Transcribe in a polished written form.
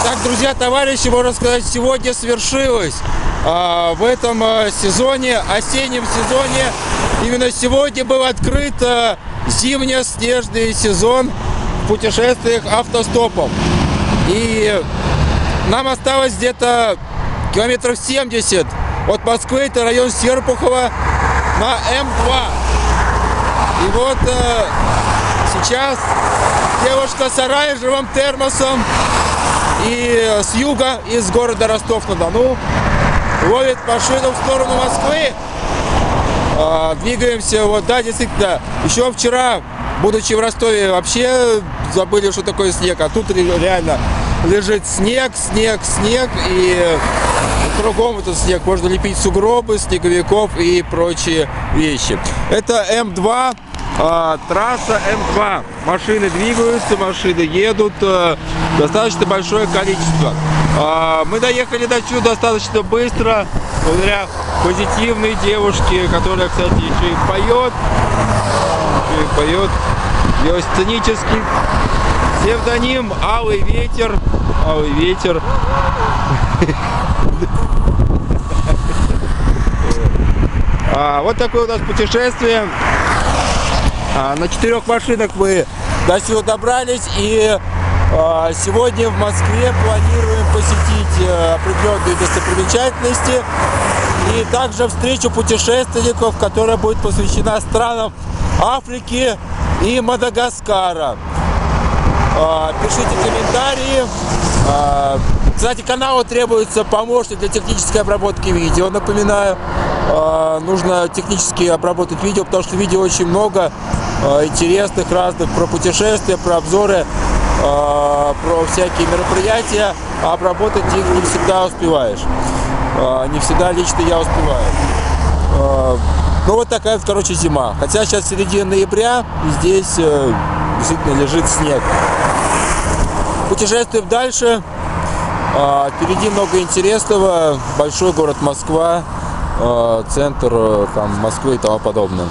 Итак, друзья, товарищи, можно сказать, сегодня свершилось. В этом сезоне, осеннем сезоне, именно сегодня был открыт зимне-снежный сезон в путешествиях автостопом. И нам осталось где-то километров 70 от Москвы, это район Серпухова, на М2. И вот сейчас девушка с оранжевым термосом и с юга, из города Ростов-на-Дону, ловит машину в сторону Москвы. Двигаемся, вот, да, действительно, еще вчера, будучи в Ростове, вообще забыли, что такое снег, а тут реально лежит снег, и кругом этот снег, можно лепить сугробы, снеговиков и прочие вещи. Это М2. Трасса М2. Машины двигаются, машины едут, достаточно большое количество. Мы доехали до сюда достаточно быстро, благодаря позитивной девушке, которая, кстати, еще и поет. Ее сценический псевдоним Алый ветер. Алый ветер. Вот такое у нас путешествие. На 4 машинах мы до сюда добрались, и сегодня в Москве планируем посетить определенные достопримечательности и также встречу путешественников, которая будет посвящена странам Африки и Мадагаскара. Пишите комментарии. Кстати, каналу требуется помощник для технической обработки видео, напоминаю. Нужно технически обработать видео, потому что видео очень много интересных, разных, про путешествия, про обзоры, про всякие мероприятия, а обработать их не всегда успеваешь. Не всегда лично я успеваю. Ну вот такая, короче, зима. Хотя сейчас середина ноября, и здесь действительно лежит снег. Путешествуем дальше. Впереди много интересного. Большой город Москва, центр там, Москвы и тому подобное.